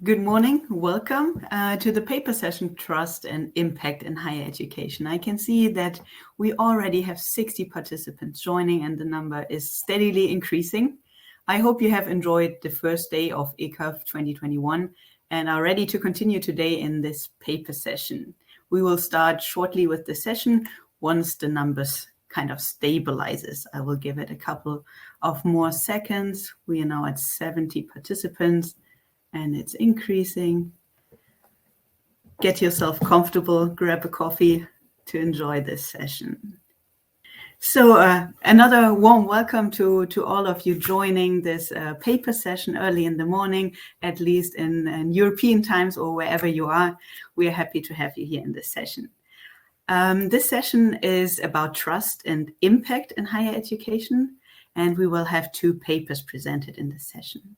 Good morning. Welcome to the paper session, Trust and Impact in Higher Education. I can see that we already have 60 participants joining and the number is steadily increasing. I hope you have enjoyed the first day of EQAF 2021 and are ready to continue today in this paper session. We will start shortly with the session once the numbers kind of stabilizes. I will give it a couple of more seconds. We are now at 70 participants. And it's increasing. Get yourself comfortable, grab a coffee to enjoy this session. So another warm welcome to all of you joining this paper session early in the morning, at least in European times or wherever you are. We are happy to have you here in this session. This session is about trust and impact in higher education, and we will have two papers presented in this session.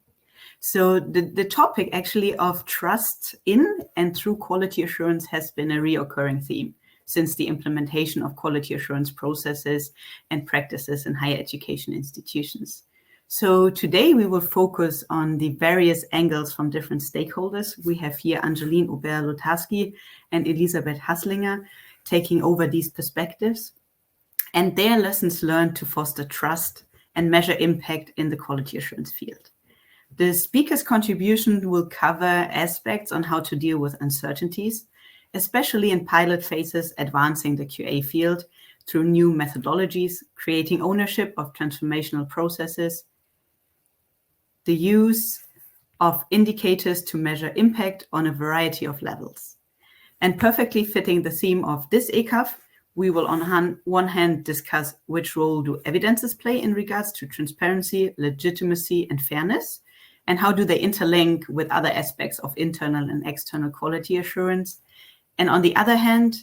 So the topic actually of trust in and through quality assurance has been a reoccurring theme since the implementation of quality assurance processes and practices in higher education institutions. So today we will focus on the various angles from different stakeholders. We have here Angeline Aubert-Lotarski and Elisabeth Haslinger taking over these perspectives and their lessons learned to foster trust and measure impact in the quality assurance field. The speaker's contribution will cover aspects on how to deal with uncertainties, especially in pilot phases advancing the QA field through new methodologies, creating ownership of transformational processes, the use of indicators to measure impact on a variety of levels. And perfectly fitting the theme of this EQAF, we will on one hand discuss which role do evidences play in regards to transparency, legitimacy, and fairness, and how do they interlink with other aspects of internal and external quality assurance. And on the other hand,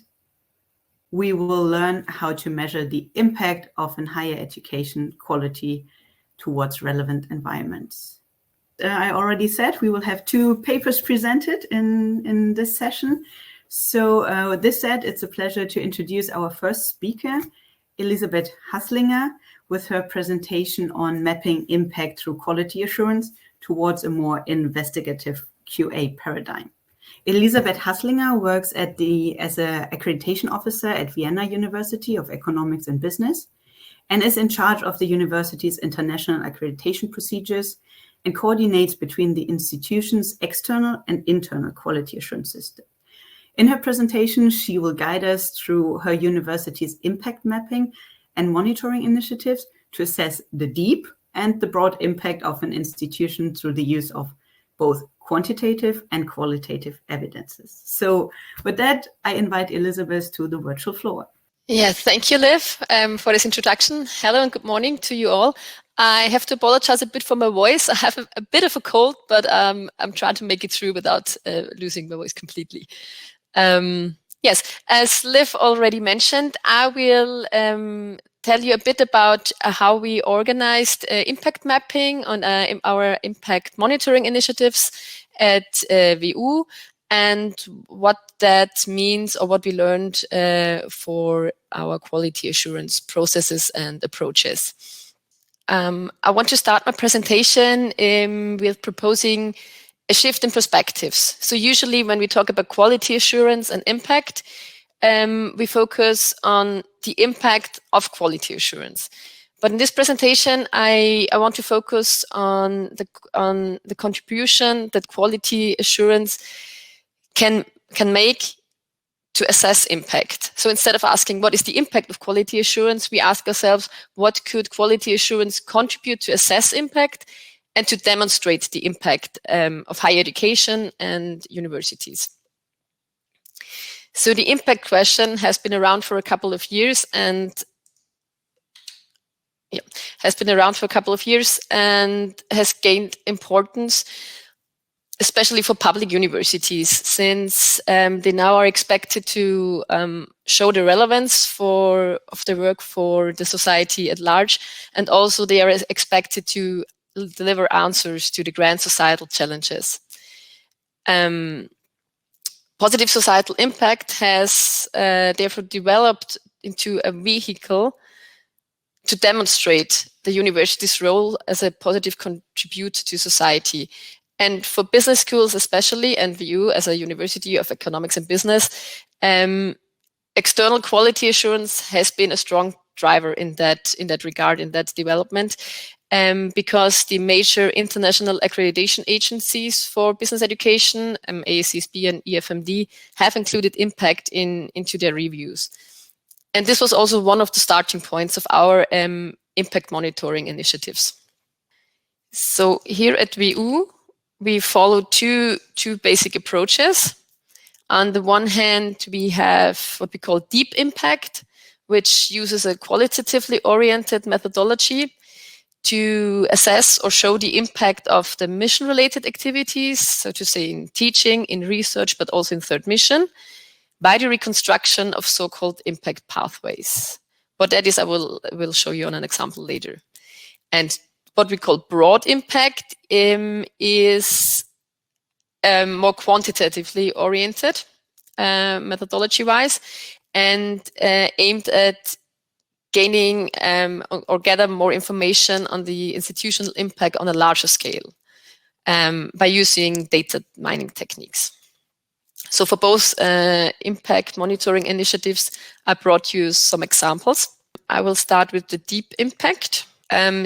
we will learn how to measure the impact of an higher education quality towards relevant environments. I already said we will have two papers presented in this session. So with this said, it's a pleasure to introduce our first speaker, Elisabeth Haslinger, with her presentation on mapping impact through quality assurance towards a more investigative QA paradigm. Elisabeth Haslinger works as an accreditation officer at Vienna University of Economics and Business and is in charge of the university's international accreditation procedures and coordinates between the institution's external and internal quality assurance system. In her presentation, she will guide us through her university's impact mapping and monitoring initiatives to assess the deep and the broad impact of an institution through the use of both quantitative and qualitative evidences. So with that, I invite Elisabeth to the virtual floor. Yes, thank you, Liv, for this introduction. Hello and good morning to you all. I have to apologize a bit for my voice. I have a bit of a cold, but I'm trying to make it through without losing my voice completely. Yes, as Liv already mentioned, I will tell you a bit about how we organized impact mapping on our impact monitoring initiatives at WU and what that means or what we learned for our quality assurance processes and approaches. I want to start my presentation with proposing a shift in perspectives. So usually when we talk about quality assurance and impact, we focus on the impact of quality assurance. But in this presentation, I want to focus on the contribution that quality assurance can make to assess impact. So instead of asking what is the impact of quality assurance, we ask ourselves what could quality assurance contribute to assess impact and to demonstrate the impact of higher education and universities. So the impact question has been around for a couple of years and has gained importance, especially for public universities, since they now are expected to show the relevance of their work for the society at large, and also they are expected to deliver answers to the grand societal challenges. Positive societal impact has therefore developed into a vehicle to demonstrate the university's role as a positive contributor to society. And for business schools especially, and VU as a University of Economics and Business, external quality assurance has been a strong driver in that regard, in that development, because the major international accreditation agencies for business education, AACSB and EFMD, have included impact into their reviews. And this was also one of the starting points of our impact monitoring initiatives. So here at VU, we follow two basic approaches. On the one hand, we have what we call deep impact, which uses a qualitatively oriented methodology to assess or show the impact of the mission-related activities, so to say in teaching, in research, but also in third mission, by the reconstruction of so-called impact pathways. What that is, I will show you on an example later. And what we call broad impact is more quantitatively oriented, methodology-wise, and aimed at gaining or gather more information on the institutional impact on a larger scale by using data mining techniques. So for both impact monitoring initiatives, I brought you some examples. I will start with the deep impact.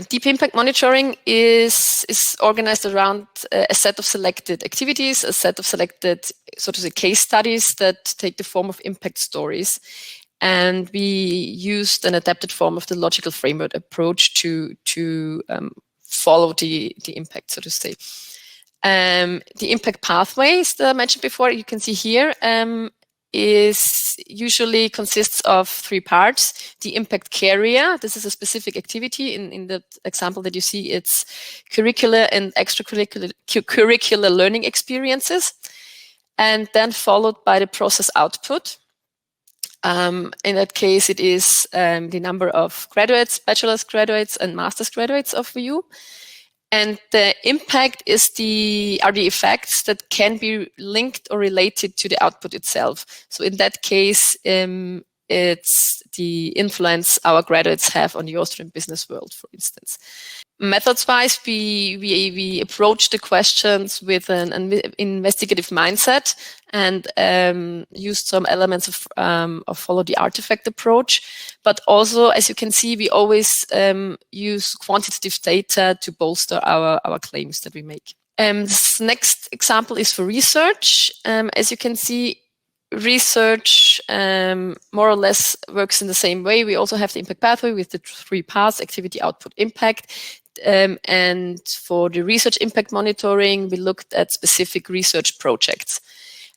Deep impact monitoring is organized around a set of selected activities, a set of selected, so to say, case studies that take the form of impact stories. And we used an adapted form of the logical framework approach to follow the impact, so to say. The impact pathways that I mentioned before, you can see here, usually consists of three parts. The impact carrier, this is a specific activity. In the example that you see, it's curricular and extracurricular learning experiences. And then followed by the process output. In that case, it is the number of graduates, bachelor's graduates and master's graduates of VU. And the impact are the effects that can be linked or related to the output itself. So in that case, it's the influence our graduates have on the Austrian business world, for instance. Methods-wise, we approach the questions with an investigative mindset and used some elements of follow the artifact approach. But also, as you can see, we always use quantitative data to bolster our claims that we make. This next example is for research. As you can see, research more or less works in the same way. We also have the impact pathway with the three paths: activity, output, impact. And for the research impact monitoring, we looked at specific research projects.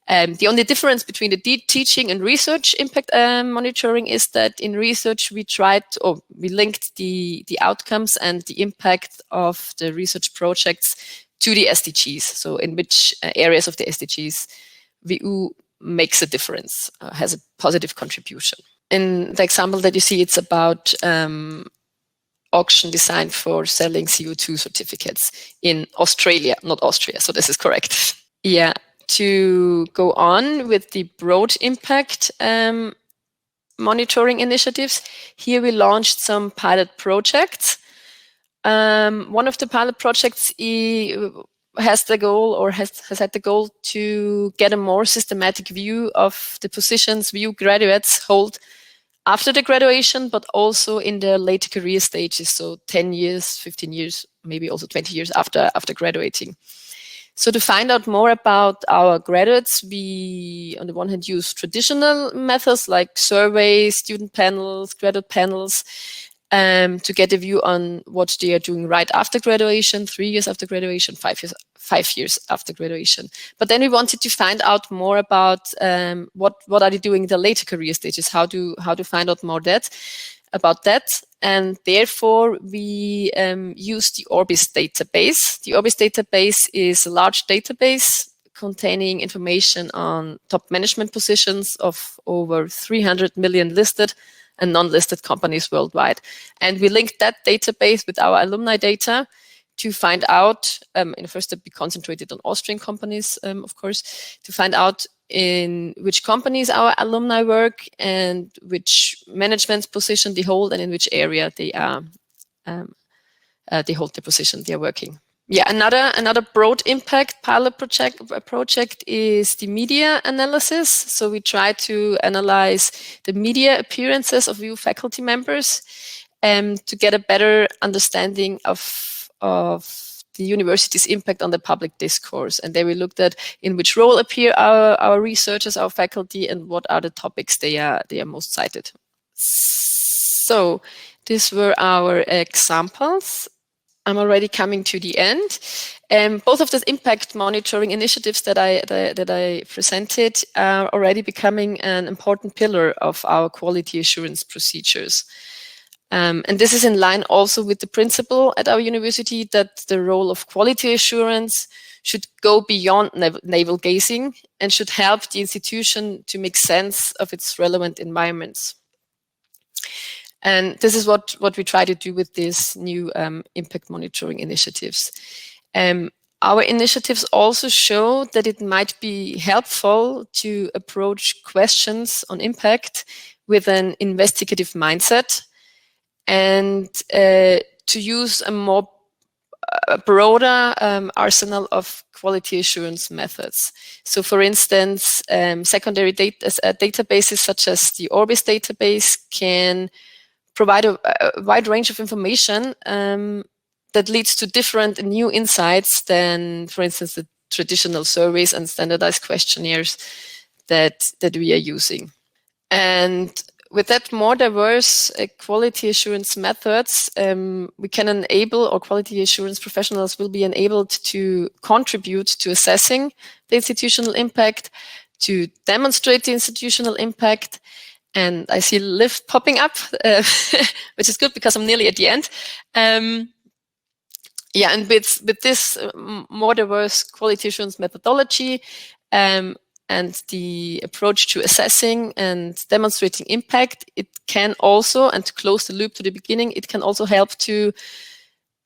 The only difference between the teaching and research impact monitoring is that in research we linked the outcomes and the impact of the research projects to the SDGs. So in which areas of the SDGs VU makes a difference, has a positive contribution. In the example that you see, it's about auction designed for selling CO2 certificates in Australia, not Austria. So this is correct. Yeah. To go on with the broad impact monitoring initiatives, here we launched some pilot projects. One of the pilot projects has the goal, or has had the goal, to get a more systematic view of the positions VU graduates hold after the graduation, but also in their later career stages, so 10 years, 15 years, maybe also 20 years after graduating. So to find out more about our graduates, we, on the one hand, use traditional methods like surveys, student panels, graduate panels, to get a view on what they are doing right after graduation, 3 years after graduation, 5 years after graduation. But then we wanted to find out more about what are they doing in the later career stages, how to find out more about that. And therefore, we use the Orbis database. The Orbis database is a large database containing information on top management positions of over 300 million listed and non-listed companies worldwide. And we linked that database with our alumni data to find out, in the first step, we concentrated on Austrian companies, of course, to find out in which companies our alumni work and which management position they hold and in which area they hold the position they are working. Yeah, another broad impact pilot project is the media analysis. So we try to analyze the media appearances of new faculty members to get a better understanding of the university's impact on the public discourse. And there we looked at in which role appear our researchers, our faculty, and what are the topics they are most cited. So these were our examples. I'm already coming to the end. Both of the impact monitoring initiatives that I presented are already becoming an important pillar of our quality assurance procedures. And this is in line also with the principle at our university that the role of quality assurance should go beyond navel gazing and should help the institution to make sense of its relevant environments. And this is what we try to do with these new impact monitoring initiatives. Our initiatives also show that it might be helpful to approach questions on impact with an investigative mindset and to use a broader arsenal of quality assurance methods. So for instance, secondary databases such as the Orbis database can provide a wide range of information that leads to different new insights than, for instance, the traditional surveys and standardized questionnaires that we are using. And with that more diverse quality assurance methods, we can enable, or quality assurance professionals will be enabled to contribute to assessing the institutional impact, to demonstrate the institutional impact. And I see Liv popping up, which is good because I'm nearly at the end. Yeah, and with this more diverse quality assurance methodology and the approach to assessing and demonstrating impact, it can also, and to close the loop to the beginning, it can also help to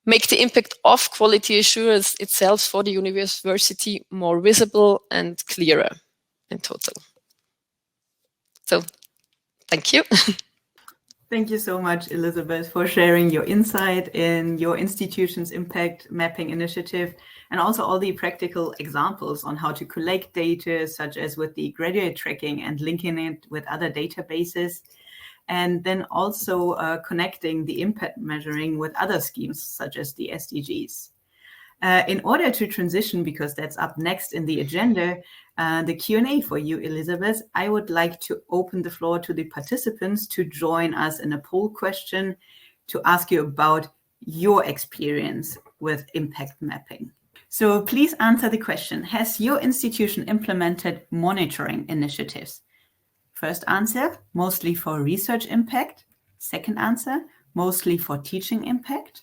make the impact of quality assurance itself for the university more visible and clearer in total. So, thank you. Thank you so much, Elisabeth, for sharing your insight in your institution's impact mapping initiative and also all the practical examples on how to collect data, such as with the graduate tracking and linking it with other databases, and then also connecting the impact measuring with other schemes, such as the SDGs. In order to transition, because that's up next in the agenda, the Q&A for you, Elisabeth, I would like to open the floor to the participants to join us in a poll question to ask you about your experience with impact mapping. So please answer the question, has your institution implemented monitoring initiatives? First answer, mostly for research impact. Second answer, mostly for teaching impact.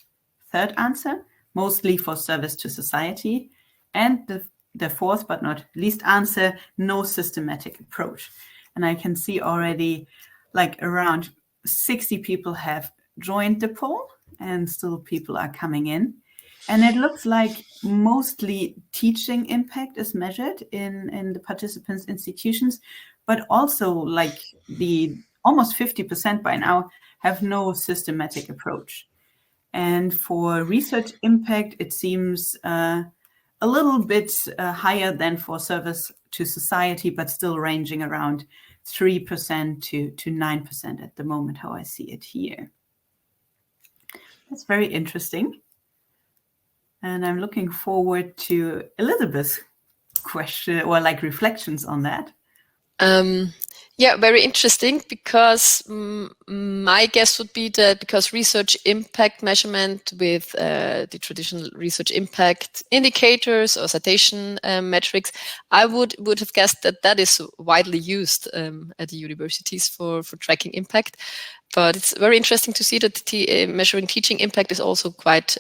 Third answer, mostly for service to society. And the fourth but not least answer, no systematic approach. And I can see already like around 60 people have joined the poll and still people are coming in. And it looks like mostly teaching impact is measured in the participants' institutions, but also like the almost 50% by now have no systematic approach. And for research impact, it seems a little bit higher than for service to society, but still ranging around 3% to 9% at the moment, how I see it here. That's very interesting. And I'm looking forward to Elisabeth's question or like reflections on that. Yeah, very interesting, because my guess would be that because research impact measurement with the traditional research impact indicators or citation metrics, I would have guessed that is widely used at the universities for tracking impact. But it's very interesting to see that measuring teaching impact is also quite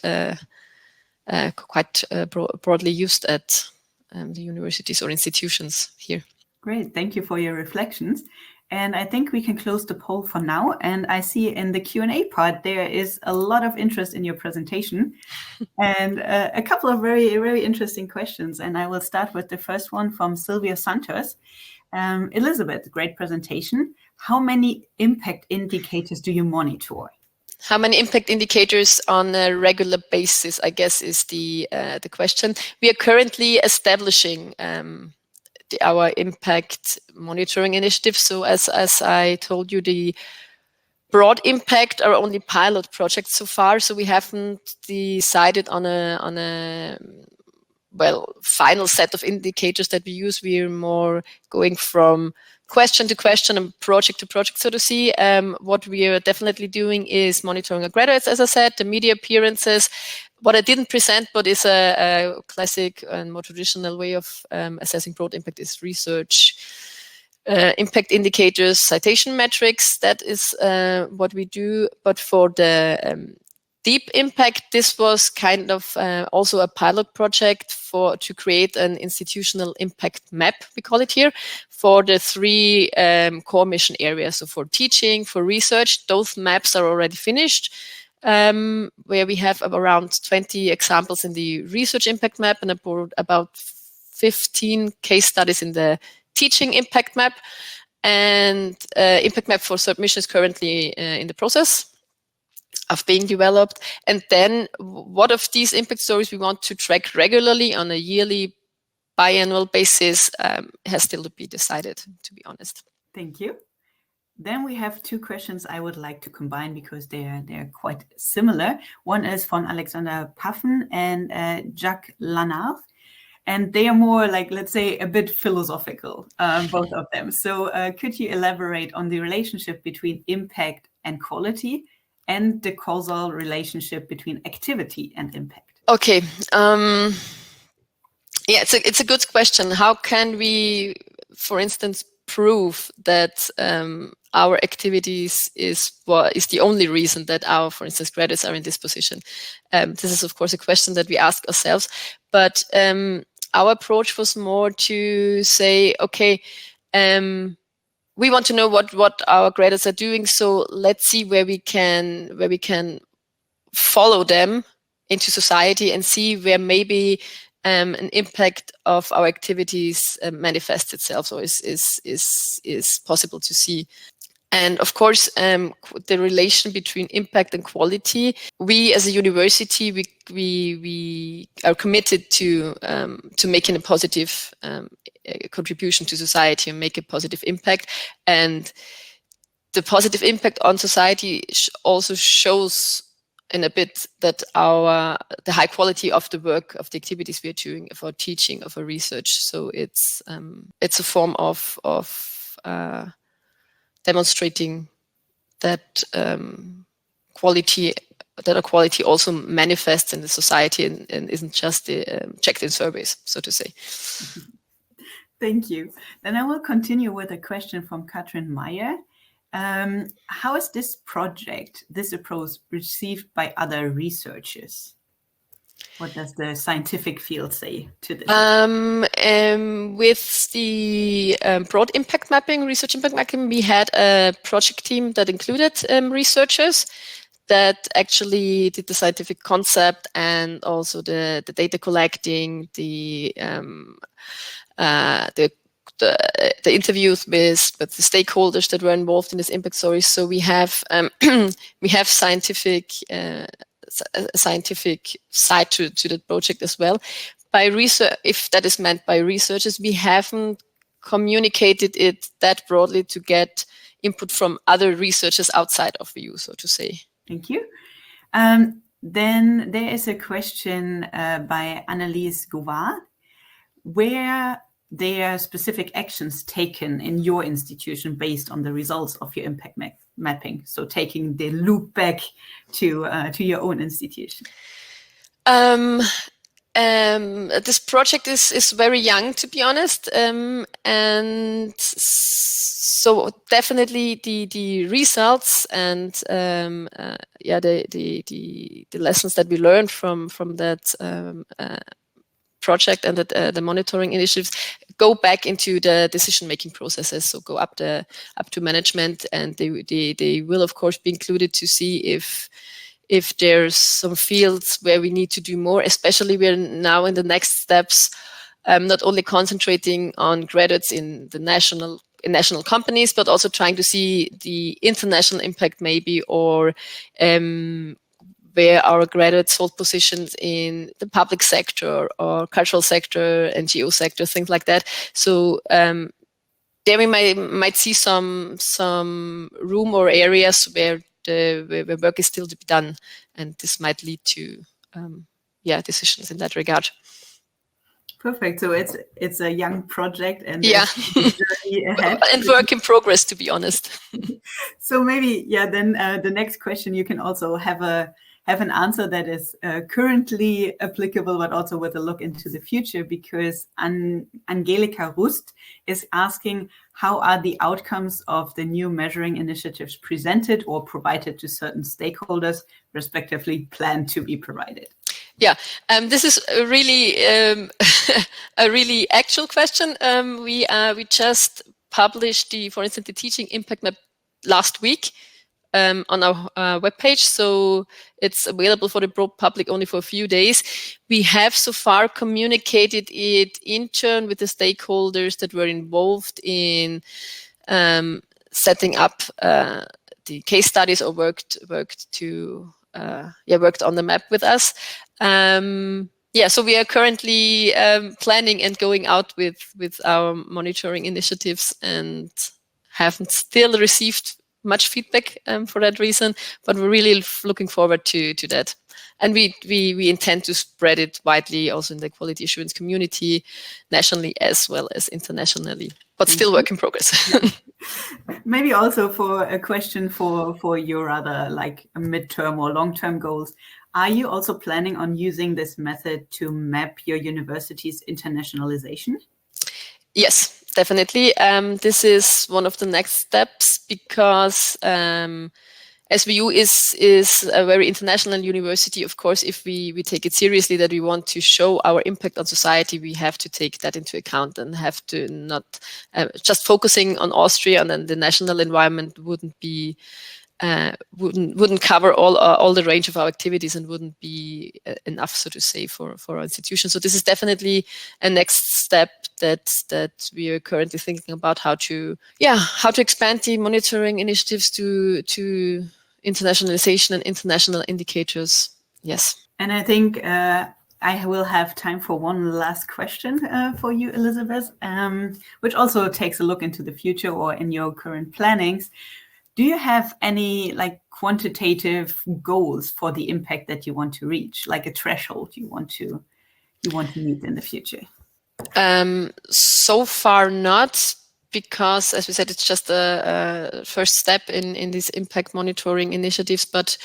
broadly used at the universities or institutions here. Great, thank you for your reflections. And I think we can close the poll for now. And I see in the Q&A part, there is a lot of interest in your presentation and a couple of very, very interesting questions. And I will start with the first one from Sylvia Santos. Elisabeth, great presentation. How many impact indicators do you monitor? How many impact indicators on a regular basis, I guess, is the question. We are currently establishing our impact monitoring initiative. So as I told you, the broad impact are only pilot projects so far. So we haven't decided on a final set of indicators that we use. We're more going from question to question and project to project, so to see. What we are definitely doing is monitoring our graduates, as I said, the media appearances. What I didn't present, but is a classic and more traditional way of assessing broad impact is research impact indicators, citation metrics. That is what we do. But for the deep impact, this was kind of also a pilot project to create an institutional impact map, we call it here, for the 3 core mission areas. So for teaching, for research, those maps are already finished, where we have around 20 examples in the research impact map and about 15 case studies in the teaching impact map. And impact map for submission is currently in the process of being developed. And then what of these impact stories we want to track regularly on a yearly, biannual basis has still to be decided, to be honest. Thank you. Then we have 2 questions I would like to combine because they're quite similar. One is from Alexander Paffen and Jacques Lanard. And they are more like, let's say, a bit philosophical, both of them. So could you elaborate on the relationship between impact and quality and the causal relationship between activity and impact? Okay. Yeah, it's a good question. How can we, for instance, prove that our activities is the only reason that our, for instance, graduates are in this position? This is, of course, a question that we ask ourselves. But our approach was more to say, okay, we want to know what our graduates are doing. So let's see where we can follow them into society and see where maybe an impact of our activities manifests itself, or is possible to see. And of course, the relation between impact and quality, we as a university, we are committed to making a positive contribution to society and make a positive impact. And the positive impact on society also shows in a bit that the high quality of the work, of the activities we are doing, of our teaching, of our research. So it's a form of demonstrating that quality also manifests in the society and isn't just checked in surveys, so to say. Thank you. Then I will continue with a question from Katrin Meyer. How is this approach received by other researchers? What does the scientific field say to this? With the broad impact mapping, research impact mapping, we had a project team that included researchers that actually did the scientific concept and also the data collecting, the interviews with the stakeholders that were involved in this impact stories. So we have scientific side to that project as well. By research, if that is meant by researchers, we haven't communicated it that broadly to get input from other researchers outside of VU, so to say. Thank you. Then there is a question by Annelies Gouvard. Where there are specific actions taken in your institution based on the results of your impact mapping? So taking the loop back to your own institution. This project is very young, to be honest, and so definitely the results and the lessons that we learned from that project and the monitoring initiatives go back into the decision-making processes. So go up to management, and they will of course be included to see if there's some fields where we need to do more. Especially we're now in the next steps, not only concentrating on graduates in the national in national companies, but also trying to see the international impact maybe, or where our graduates hold positions in the public sector or cultural sector, NGO sector, things like that. So there we might see some room or areas where where work is still to be done, and this might lead to decisions in that regard. Perfect. So it's a young project and yeah, journey ahead. And work in progress, to be honest. So maybe then the next question, you can also have an answer that is currently applicable, but also with a look into the future, because Angelika Rust is asking, how are the outcomes of the new measuring initiatives presented or provided to certain stakeholders, respectively planned to be provided? Yeah, this is a really a really actual question. We just published for instance, the teaching impact map last week on our webpage, so it's available for the broad public only for a few days. We have so far communicated it in turn with the stakeholders that were involved in setting up the case studies or worked on the map with us. So we are currently planning and going out with our monitoring initiatives, and haven't still received much feedback for that reason, but we're really looking forward to that. And we intend to spread it widely also in the quality assurance community, nationally as well as internationally, but still work in progress. Maybe also for a question for your other like midterm or long-term goals. Are you also planning on using this method to map your university's internationalization? Yes, definitely. This is one of the next steps, because SVU is a very international university. Of course, if we take it seriously that we want to show our impact on society, we have to take that into account and have to not just focusing on Austria, and then the national environment wouldn't be wouldn't cover all the range of our activities, and wouldn't be enough, so to say, for our institution. So this is definitely a next step that we are currently thinking about, how to expand the monitoring initiatives to internationalization and international indicators. Yes. And I think I will have time for one last question for you, Elisabeth, which also takes a look into the future or in your current plannings. Do you have any like quantitative goals for the impact that you want to reach, like a threshold you want to meet in the future? So far not, because as we said, it's just a first step in these impact monitoring initiatives. But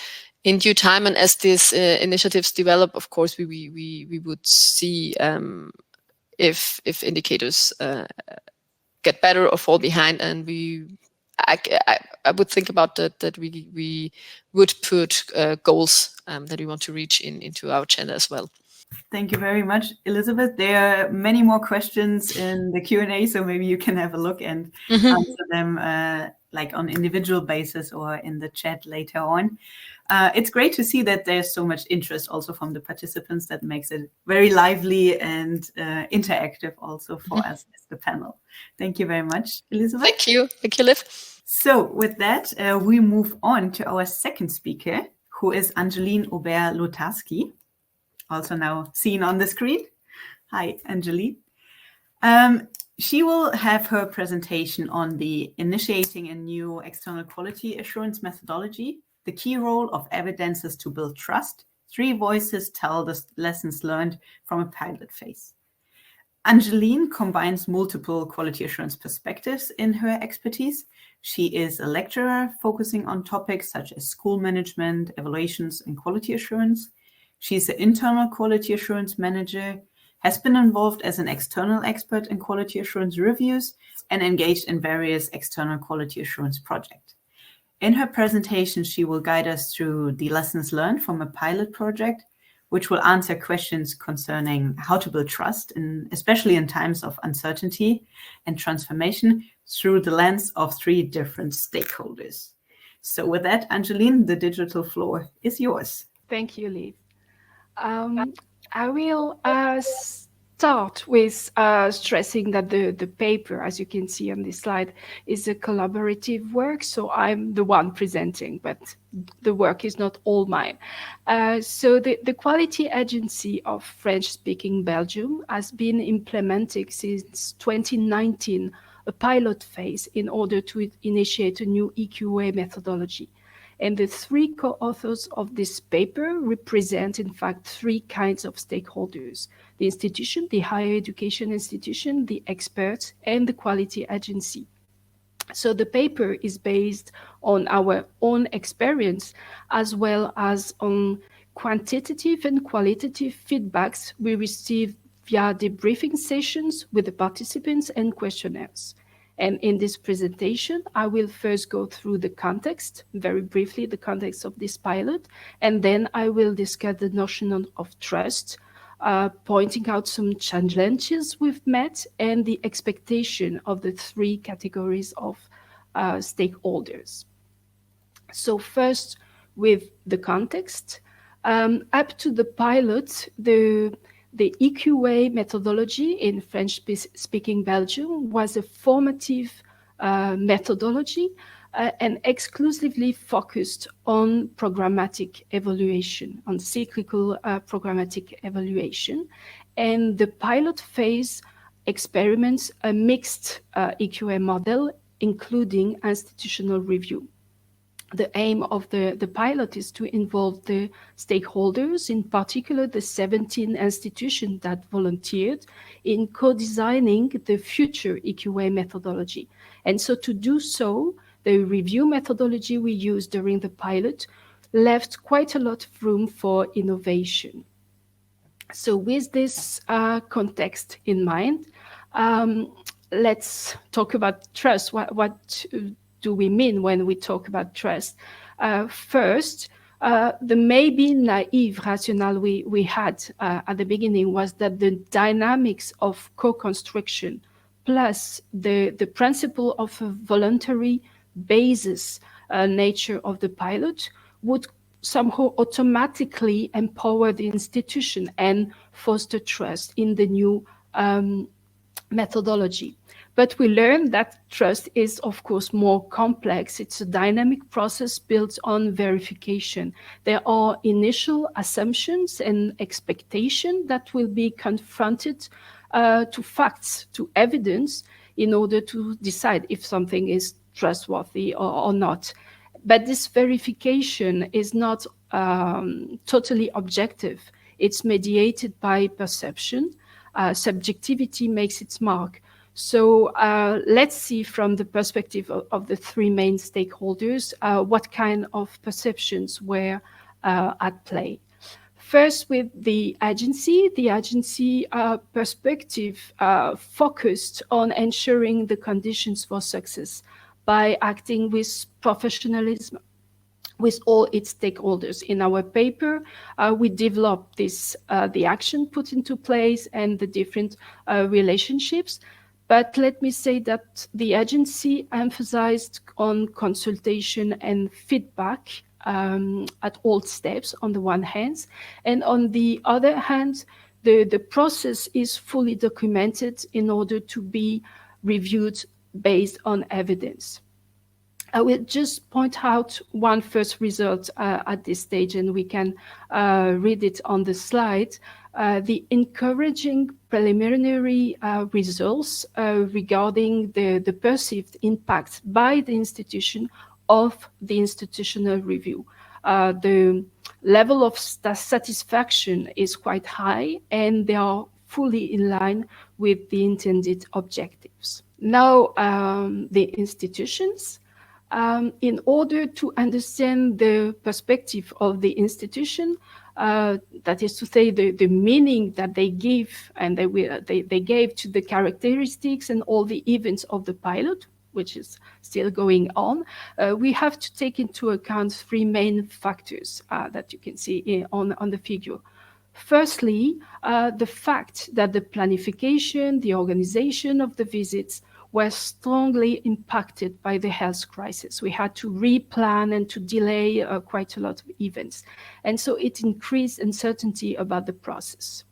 in due time, and as these initiatives develop, of course, we would see if indicators get better or fall behind, and I would think about that we would put goals that we want to reach into our agenda as well. Thank you very much, Elisabeth. There are many more questions in the Q&A, so maybe you can have a look and answer them like on individual basis or in the chat later on. It's great to see that there's so much interest also from the participants. That makes it very lively and interactive also for us as the panel. Thank you very much, Elisabeth. Thank you, Liv. So with that, we move on to our second speaker, who is Angeline Aubert-Lotarski, also now seen on the screen. Hi, Angeline. She will have her presentation on the initiating a new external quality assurance methodology, the key role of evidences to build trust. 3 voices tell the lessons learned from a pilot phase. Angeline combines multiple quality assurance perspectives in her expertise. She is a lecturer focusing on topics such as school management, evaluations, and quality assurance. She's an internal quality assurance manager, has been involved as an external expert in quality assurance reviews, and engaged in various external quality assurance projects. In her presentation, she will guide us through the lessons learned from a pilot project, which will answer questions concerning how to build trust, especially in times of uncertainty and transformation, through the lens of 3 different stakeholders. So with that, Angeline, the digital floor is yours. Thank you, Liv. I will start with stressing that the paper, as you can see on this slide, is a collaborative work. So I'm the one presenting, but the work is not all mine. So the Quality Agency of French-speaking Belgium has been implementing since 2019 a pilot phase in order to initiate a new EQA methodology. And the three co-authors of this paper represent, in fact, three kinds of stakeholders: the institution, the higher education institution, the experts, and the quality agency. So the paper is based on our own experience, as well as on quantitative and qualitative feedbacks we received via debriefing sessions with the participants and questionnaires. And in this presentation, I will first go through the context, very briefly, the context of this pilot, and then I will discuss the notion of trust, pointing out some challenges we've met and the expectation of the three categories of stakeholders. So first, with the context, up to the pilot, the EQA methodology in French-speaking Belgium was a formative methodology and exclusively focused on programmatic evaluation, on cyclical programmatic evaluation. And the pilot phase experiments a mixed EQA model, including institutional review. The aim of the pilot is to involve the stakeholders, in particular the 17 institutions that volunteered, in co-designing the future EQA methodology. And so to do so, the review methodology we used during the pilot left quite a lot of room for innovation. So with this context in mind, let's talk about trust. What do we mean when we talk about trust? First, the maybe naive rationale we had at the beginning was that the dynamics of co-construction plus the principle of a voluntary basis nature of the pilot would somehow automatically empower the institution and foster trust in the new methodology. But we learned that trust is, of course, more complex. It's a dynamic process built on verification. There are initial assumptions and expectations that will be confronted to facts, to evidence, in order to decide if something is trustworthy or not. But this verification is not totally objective. It's mediated by perception. Subjectivity makes its mark. So let's see from the perspective of the three main stakeholders what kind of perceptions were at play. First, with the agency perspective focused on ensuring the conditions for success by acting with professionalism with all its stakeholders. In our paper, we developed this, the action put into place and the different relationships. But let me say that the agency emphasized on consultation and feedback at all steps on the one hand, and on the other hand, the process is fully documented in order to be reviewed based on evidence. I will just point out one first result at this stage, and we can read it on the slide. The encouraging preliminary results regarding the perceived impact by the institution of the institutional review. The level of satisfaction is quite high, and they are fully in line with the intended objectives. Now, the institutions. In order to understand the perspective of the institution, that is to say, the meaning that they give and they gave to the characteristics and all the events of the pilot, which is still going on, we have to take into account three main factors that you can see on the figure. Firstly, the fact that the planification, the organization of the visits were strongly impacted by the health crisis. We had to replan and to delay quite a lot of events. And so it increased uncertainty about the process.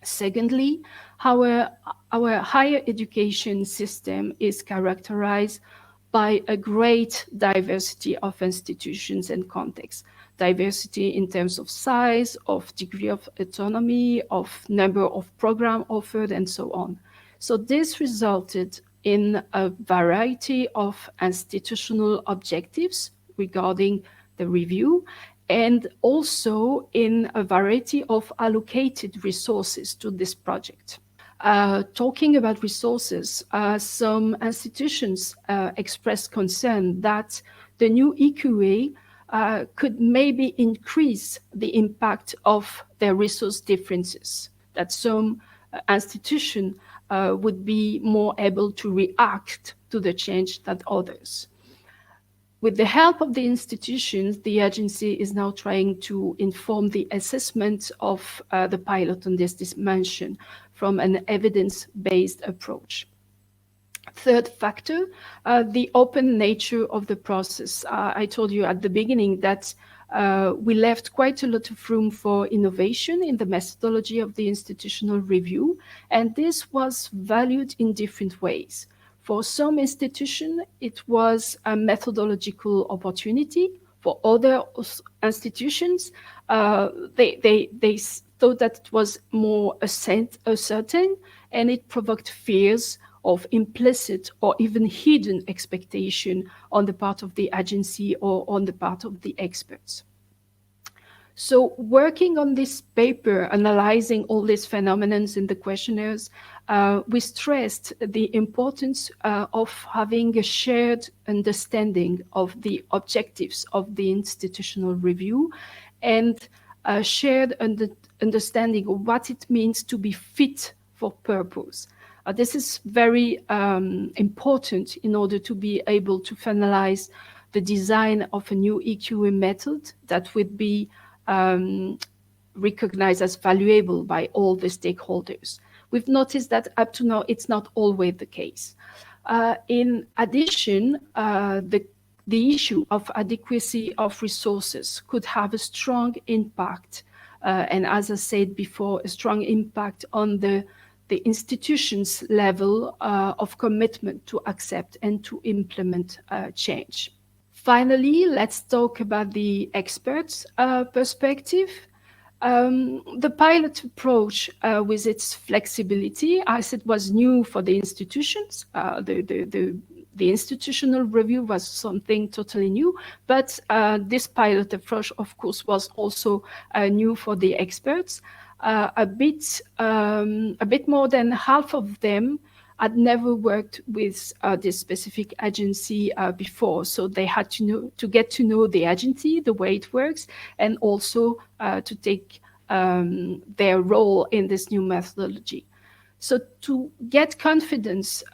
Secondly, our higher education system is characterized by a great diversity of institutions and contexts. Diversity in terms of size, of degree of autonomy, of number of programs offered, and so on. So this resulted in a variety of institutional objectives regarding the review, and also in a variety of allocated resources to this project. Talking about resources, some institutions expressed concern that the new EQA could maybe increase the impact of their resource differences, that some institution would be more able to react to the change than others. With the help of the institutions, the agency is now trying to inform the assessment of the pilot on this dimension from an evidence-based approach. Third factor, the open nature of the process. I told you at the beginning that we left quite a lot of room for innovation in the methodology of the institutional review, and this was valued in different ways. For some institutions, it was a methodological opportunity. For other institutions, they thought that it was more certain, and it provoked fears of implicit or even hidden expectation on the part of the agency or on the part of the experts. So working on this paper, analyzing all these phenomena in the questionnaires, we stressed the importance of having a shared understanding of the objectives of the institutional review and a shared understanding of what it means to be fit for purpose. This is very important in order to be able to finalize the design of a new EQA method that would be recognized as valuable by all the stakeholders. We've noticed that up to now, it's not always the case. In addition, the issue of adequacy of resources could have a strong impact, and as I said before, a strong impact on the institution's level of commitment to accept and to implement change. Finally, let's talk about the experts' perspective. The pilot approach with its flexibility, as it was new for the institutions, the institutional review was something totally new, but this pilot approach, of course, was also new for the experts. A bit more than half of them had never worked with this specific agency before, so they had to get to know the agency, the way it works, and also to take their role in this new methodology. So to get confidence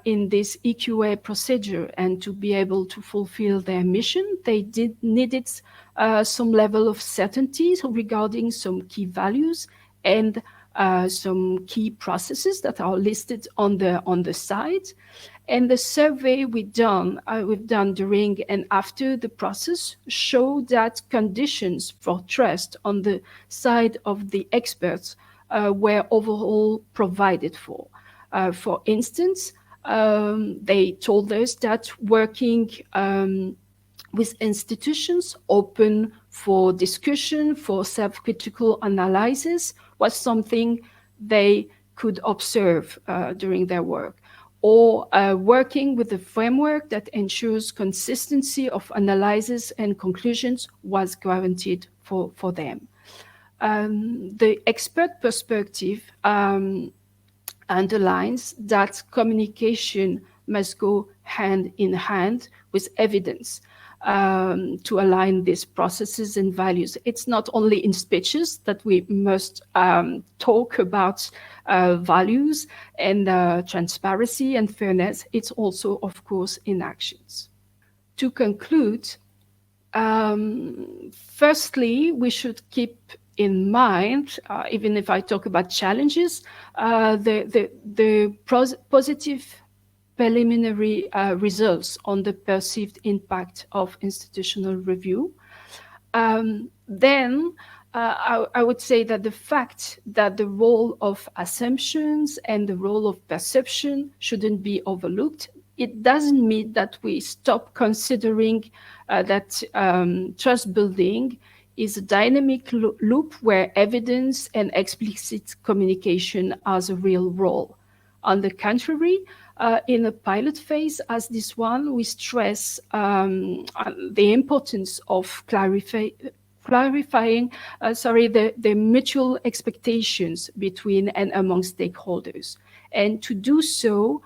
in this EQA procedure and to be able to fulfill their mission, they needed some level of certainty regarding some key values and some key processes that are listed on the site. And the survey we've done during and after the process show that conditions for trust on the side of the experts were overall provided for. For instance, they told us that working with institutions open for discussion, for self-critical analysis, was something they could observe during their work. Or working with a framework that ensures consistency of analysis and conclusions was guaranteed for them. The expert perspective underlines that communication must go hand in hand with evidence to align these processes and values. It's not only in speeches that we must talk about values and transparency and fairness. It's also, of course, in actions. To conclude, firstly, we should keep in mind, even if I talk about challenges, the positive preliminary results on the perceived impact of institutional review. Then I would say that the fact that the role of assumptions and the role of perception shouldn't be overlooked. It doesn't mean that we stop considering that trust building is a dynamic loop where evidence and explicit communication has a real role. On the contrary, in a pilot phase as this one, we stress the importance of clarifying the mutual expectations between and among stakeholders. And to do so,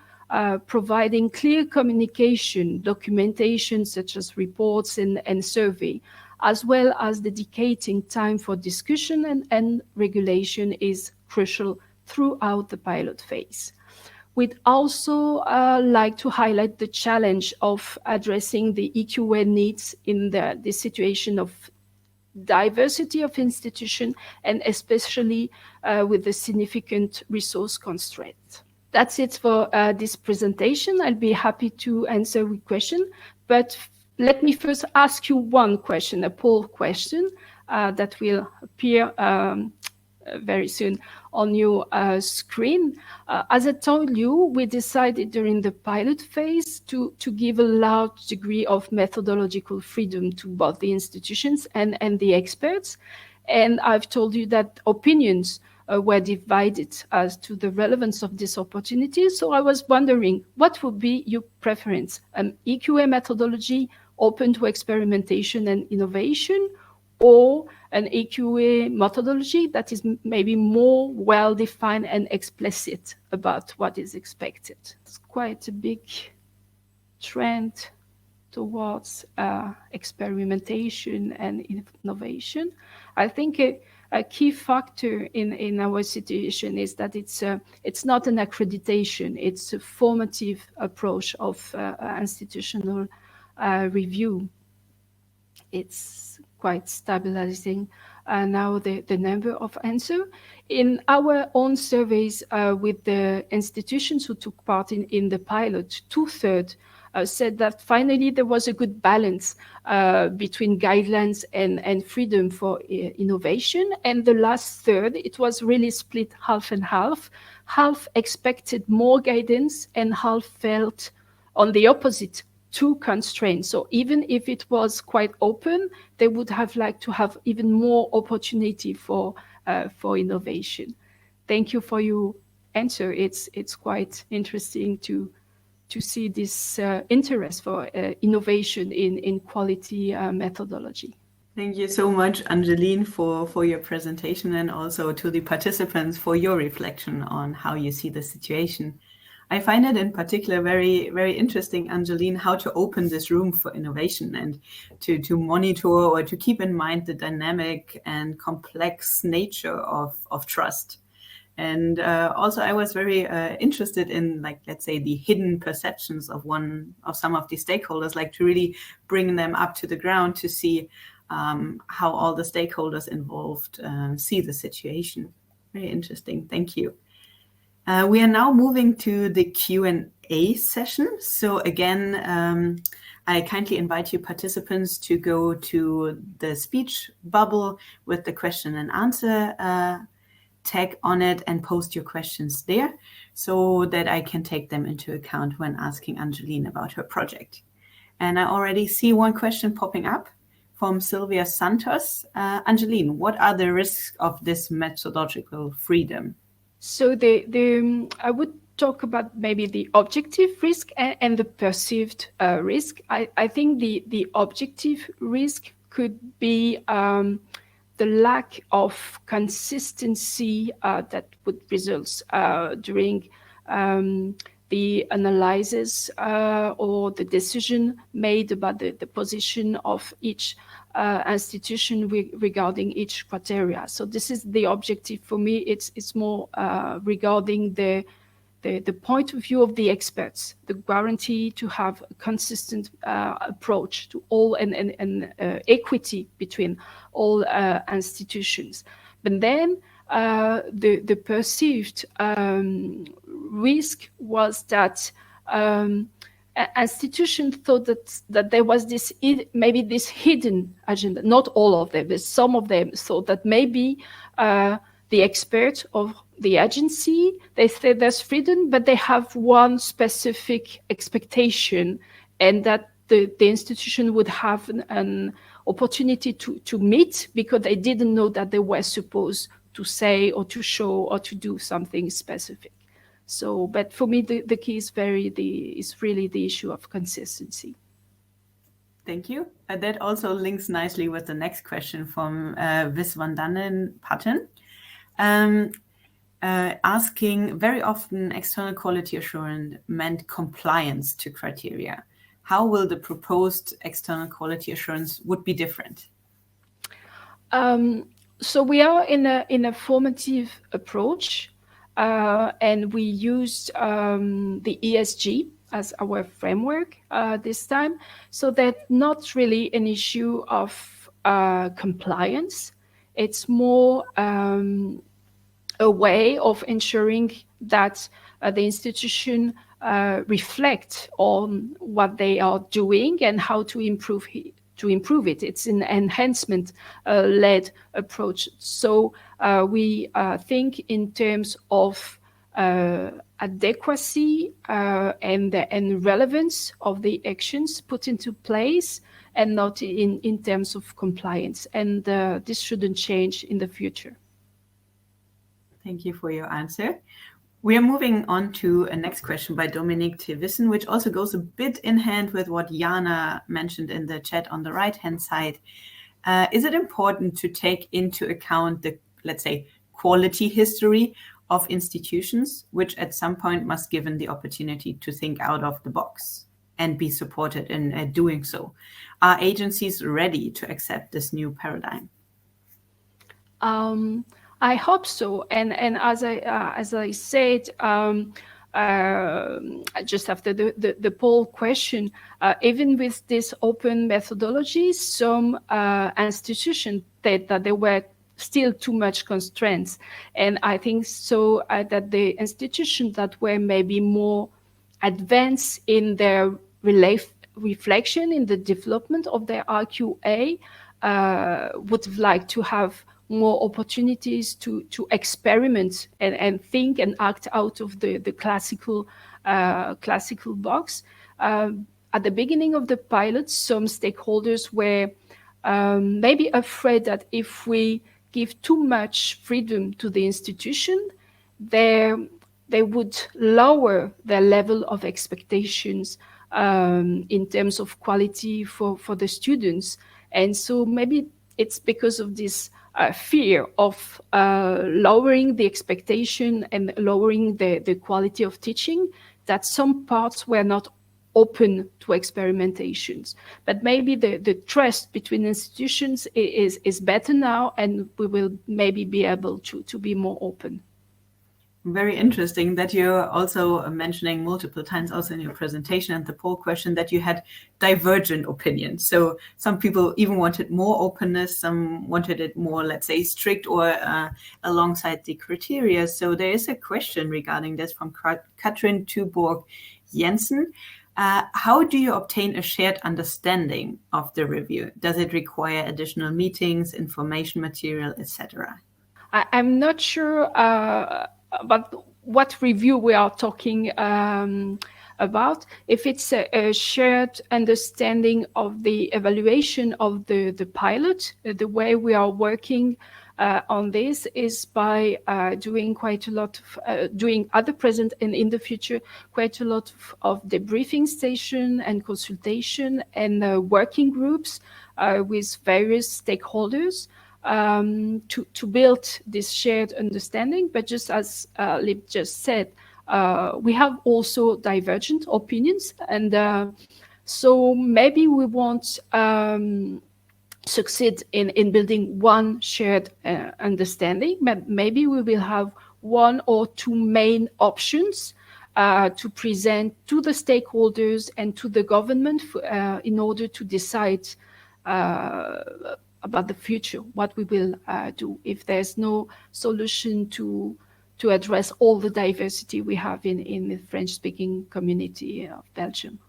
providing clear communication, documentation such as reports and survey, as well as dedicating time for discussion and regulation is crucial throughout the pilot phase. We'd also like to highlight the challenge of addressing the EQA needs in the situation of diversity of institution, and especially with the significant resource constraints. That's it for this presentation. I'll be happy to answer with question, but let me first ask you one question, a poll question that will appear very soon on your screen. As I told you, we decided during the pilot phase to give a large degree of methodological freedom to both the institutions and the experts. And I've told you that opinions were divided as to the relevance of this opportunity. So I was wondering, what would be your preference? An EQA methodology open to experimentation and innovation, or an EQA methodology that is maybe more well-defined and explicit about what is expected? It's quite a big trend towards experimentation and innovation. I think a key factor in our situation is that it's not an accreditation, it's a formative approach of institutional review. It's quite stabilizing now the number of answers. In our own surveys with the institutions who took part in the pilot, 2/3 said that finally there was a good balance between guidelines and freedom for innovation. And the last third, it was really split half and half. Half expected more guidance and half felt on the opposite, too constrained. So even if it was quite open, they would have liked to have even more opportunity for innovation. Thank you for your answer. It's quite interesting to see this interest for innovation in quality methodology. Thank you so much, Angeline, for your presentation, and also to the participants for your reflection on how you see the situation. I find it in particular very, very interesting, Angeline, how to open this room for innovation and to monitor or to keep in mind the dynamic and complex nature of trust. And also I was very interested in, like, let's say, the hidden perceptions of some of the stakeholders, like to really bring them up to the ground to see how all the stakeholders involved see the situation. Very interesting. Thank you. We are now moving to the Q&A session. So again, I kindly invite you participants to go to the speech bubble with the question and answer tag on it and post your questions there so that I can take them into account when asking Angeline about her project. And I already see one question popping up from Sylvia Santos. Angeline, what are the risks of this methodological freedom? So I would talk about maybe the objective risk and the perceived risk. I think the objective risk could be the lack of consistency that would result during the analysis or the decision made about the position of each institution regarding each criteria. So this is the objective for me. It's more regarding the point of view of the experts, the guarantee to have a consistent approach to all and equity between all institutions. But then the perceived risk was that institutions thought that there was maybe this hidden agenda. Not all of them, but some of them thought that maybe the experts of the agency, they say there's freedom, but they have one specific expectation, and that the institution would have an opportunity to meet, because they didn't know that they were supposed to say or to show or to do something specific. So, but for me, the key is really the issue of consistency. Thank you. That also links nicely with the next question from Vis van Dannen Patten, asking, very often external quality assurance meant compliance to criteria. How will the proposed external quality assurance would be different? So we are in a formative approach, and we used the ESG as our framework this time. So that's not really an issue of compliance. It's more a way of ensuring that the institution reflect on what they are doing and how to improve it. It's an enhancement-led approach. So we think in terms of adequacy and relevance of the actions put into place, and not in terms of compliance. And this shouldn't change in the future. Thank you for your answer. We are moving on to a next question by Dominique Tewissen, which also goes a bit in hand with what Jana mentioned in the chat on the right-hand side. Is it important to take into account the, let's say, quality history of institutions, which at some point must given the opportunity to think out of the box and be supported in doing so? Are agencies ready to accept this new paradigm? I hope so, and as I said just after the poll question, even with this open methodology, some institutions said that there were still too much constraints, and I think so that the institutions that were maybe more advanced in their reflection in the development of their RQA would like to have more opportunities to experiment and think and act out of the classical box. At the beginning of the pilot, some stakeholders were maybe afraid that if we give too much freedom to the institution, they would lower their level of expectations in terms of quality for the students. And so maybe it's because of this fear of lowering the expectation and lowering the quality of teaching that some parts were not open to experimentations. But maybe the trust between institutions is better now, and we will maybe be able to be more open. Very interesting that you're also mentioning multiple times also in your presentation and the poll question that you had divergent opinions. So some people even wanted more openness, some wanted it more, let's say, strict or alongside the criteria. So there is a question regarding this from Katrin Tuborg Jensen. How do you obtain a shared understanding of the review? Does it require additional meetings, information material, etc.? I'm not sure about what review we are talking about. If it's a shared understanding of the evaluation of the pilot, the way we are working on this is by doing quite a lot of, doing at the present and in the future, quite a lot of debriefing station and consultation and working groups with various stakeholders to build this shared understanding. But just as Liv just said, we have also divergent opinions, and so maybe we won't succeed in building one shared understanding, but maybe we will have one or two main options to present to the stakeholders and to the government in order to decide about the future, what we will do if there's no solution to address all the diversity we have in the French-speaking community of Belgium.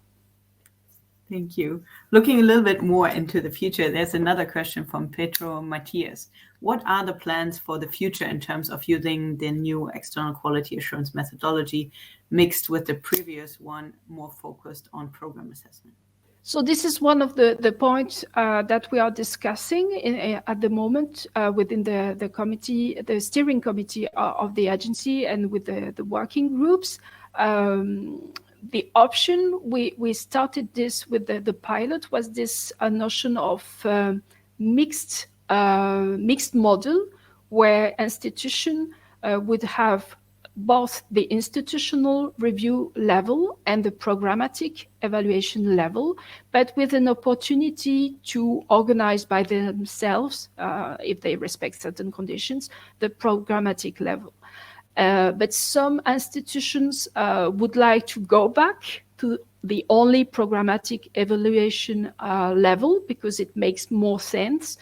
Thank you. Looking a little bit more into the future, there's another question from Pedro Matias. What are the plans for the future in terms of using the new external quality assurance methodology mixed with the previous one more focused on program assessment? So this is one of the points that we are discussing at the moment within the committee, the steering committee of the agency, and with the working groups. The option we started this with the pilot was this notion of mixed model, where institution would have both the institutional review level and the programmatic evaluation level, but with an opportunity to organize by themselves, if they respect certain conditions, the programmatic level. But some institutions would like to go back to the only programmatic evaluation level, because it makes more sense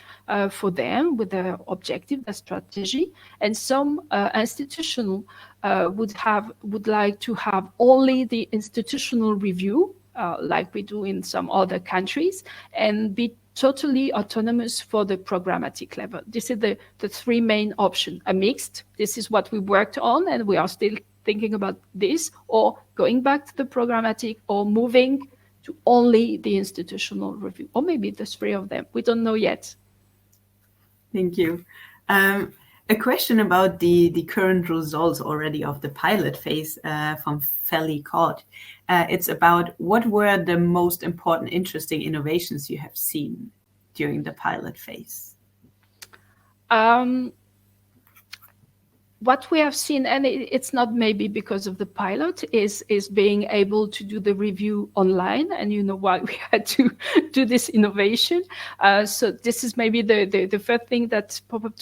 for them with their objective, their strategy. And some institutional would like to have only the institutional review, like we do in some other countries, and be totally autonomous for the programmatic level. This is the three main options. A mixed, this is what we worked on, and we are still thinking about this, or going back to the programmatic, or moving to only the institutional review, or maybe the three of them. We don't know yet. Thank you. A question about the current results already of the pilot phase from Feli Codd. It's about what were the most important, interesting innovations you have seen during the pilot phase? What we have seen, and it's not maybe because of the pilot, is being able to do the review online, and you know why we had to do this innovation. So this is maybe the first thing that popped up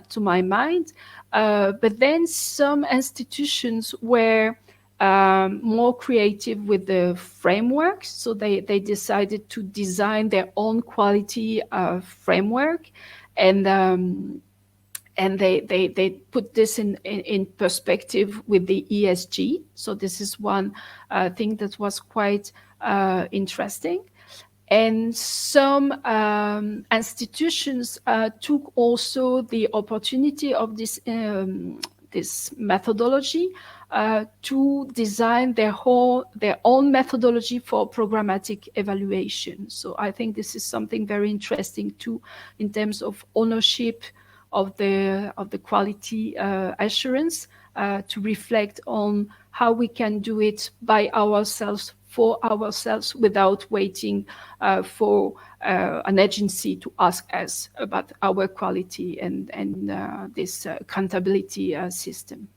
to my mind. But then some institutions were more creative with the framework, so they decided to design their own quality framework, and they put this in perspective with the ESG. So this is one thing that was quite interesting. And some institutions took also the opportunity of this methodology to design their own methodology for programmatic evaluation. So I think this is something very interesting too, in terms of ownership of the quality assurance, to reflect on how we can do it by ourselves, for ourselves, without waiting for an agency to ask us about our quality and this accountability system.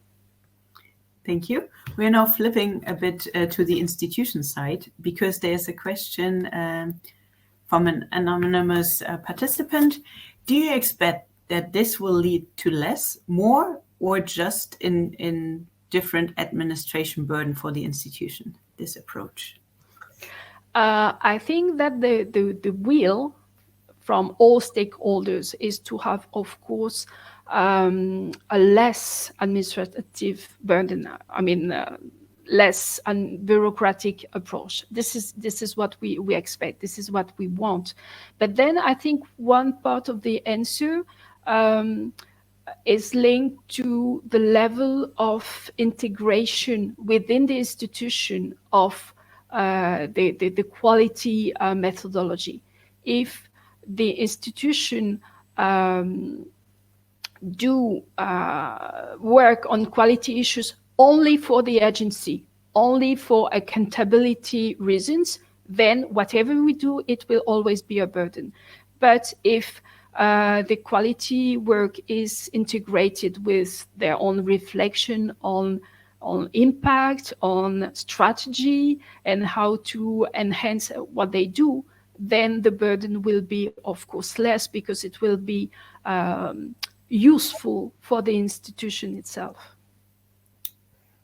Thank you. We're now flipping a bit to the institution side, because there's a question from an anonymous participant. Do you expect that this will lead to less, more, or just in different administration burden for the institution, this approach? I think that the will from all stakeholders is to have, of course, a less administrative burden. I mean, less bureaucratic approach. This is what we expect. This is what we want. But then I think one part of the answer is linked to the level of integration within the institution of the quality methodology. If the institution do work on quality issues only for the agency, only for accountability reasons, then whatever we do, it will always be a burden. But if the quality work is integrated with their own reflection on impact, on strategy, and how to enhance what they do, then the burden will be, of course, less, because it will be useful for the institution itself.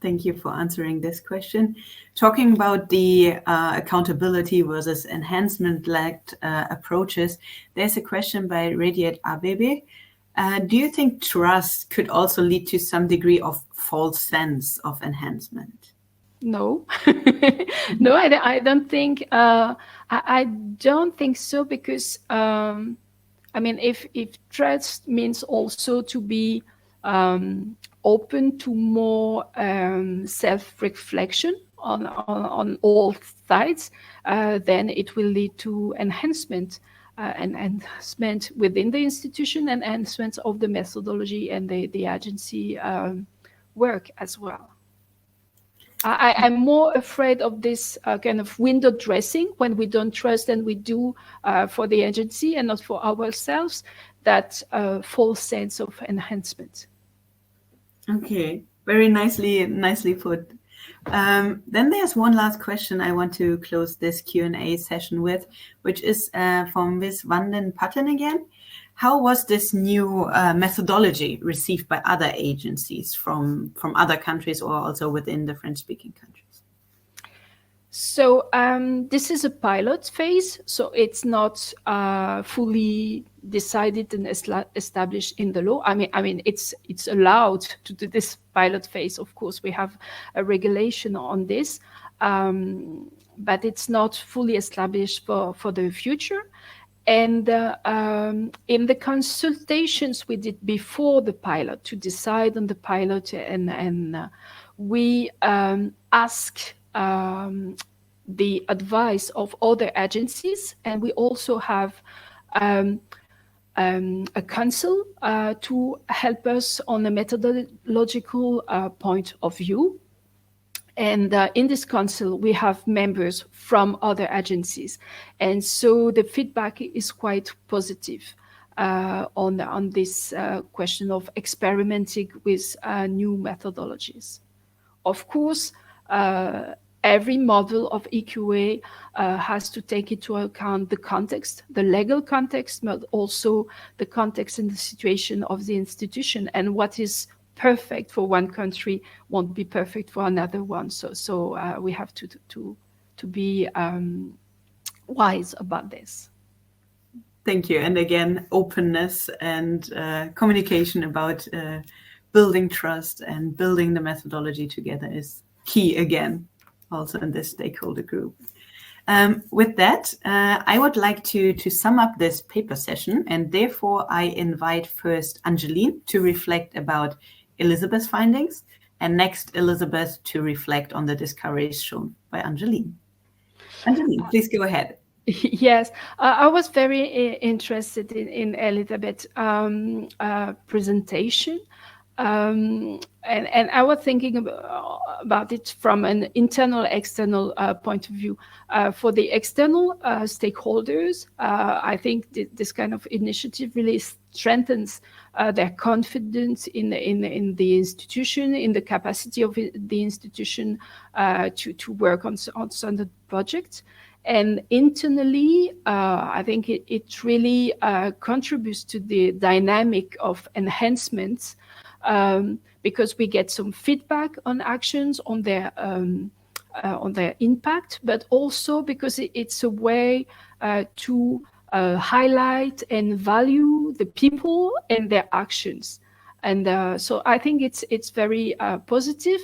Thank you for answering this question. Talking about the accountability versus enhancement-led approaches, there's a question by Radiate ABB. Do you think trust could also lead to some degree of false sense of enhancement? No, no, I don't think. I don't think so, because I mean, if trust means also to be open to more self-reflection on all sides, then it will lead to enhancement within the institution, and enhancement of the methodology and the agency work as well. I'm more afraid of this kind of window dressing, when we don't trust and we do for the agency and not for ourselves, that false sense of enhancement. Okay, very nicely put. Then there's one last question I want to close this Q&A session with, which is from Ms. Vanden Putten again. How was this new methodology received by other agencies from other countries, or also within the French-speaking countries? So this is a pilot phase, so it's not fully decided and established in the law. I mean, it's allowed to do this pilot phase. Of course, we have a regulation on this, but it's not fully established for the future. And in the consultations we did before the pilot, to decide on the pilot, and we ask the advice of other agencies, and we also have a council to help us on a methodological point of view. And in this council, we have members from other agencies. And so the feedback is quite positive on this question of experimenting with new methodologies. Of course, every model of EQA has to take into account the context, the legal context, but also the context and the situation of the institution, and what is perfect for one country won't be perfect for another one. So we have to be wise about this. Thank you. And again, openness and communication about building trust and building the methodology together is key again, also in this stakeholder group. With that, I would like to sum up this paper session, and therefore I invite first Angeline to reflect about Elisabeth's findings, and next Elisabeth to reflect on the discoveries shown by Angeline. Angeline, please go ahead. Yes, I was very interested in Elisabeth's presentation. And I was thinking about it from an internal, external point of view. For the external stakeholders, I think this kind of initiative really strengthens their confidence in the institution, in the capacity of the institution to work on certain projects. And internally, I think it really contributes to the dynamic of enhancements, because we get some feedback on actions, on their impact, but also because it's a way to highlight and value the people and their actions. And so I think it's very positive.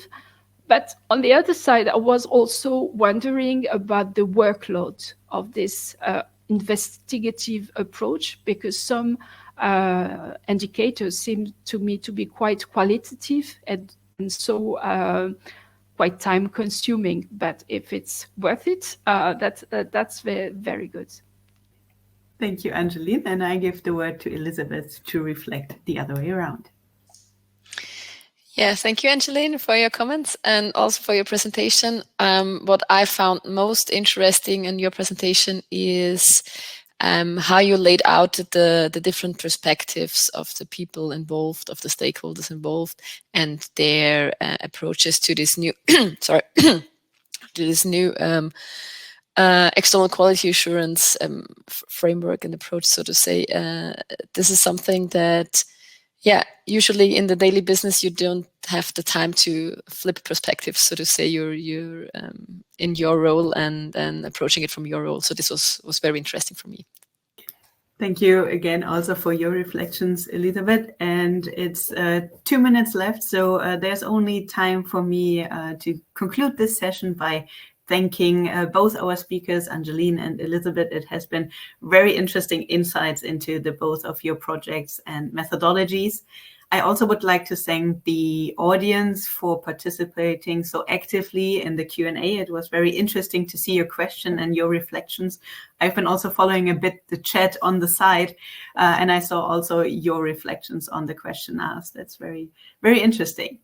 But on the other side, I was also wondering about the workload of this investigative approach, because some indicators seem to me to be quite qualitative and so quite time consuming. But if it's worth it, that's very, very good. Thank you, Angeline. And I give the word to Elisabeth to reflect the other way around. Yeah, thank you, Angeline, for your comments and also for your presentation. What I found most interesting in your presentation is how you laid out the different perspectives of the people involved, of the stakeholders involved, and their approaches to this new, sorry, to this new external quality assurance framework and approach, so to say. This is something that, yeah, usually in the daily business, you don't have the time to flip perspectives, so to say. You're in your role and approaching it from your role. So this was very interesting for me. Thank you again also for your reflections, Elisabeth. And it's 2 minutes left, so there's only time for me to conclude this session by thanking both our speakers, Angeline and Elisabeth. It has been very interesting insights into the both of your projects and methodologies. I also would like to thank the audience for participating so actively in the Q&A. It was very interesting to see your question and your reflections. I've been also following a bit the chat on the side, and I saw also your reflections on the question asked. That's very, very interesting.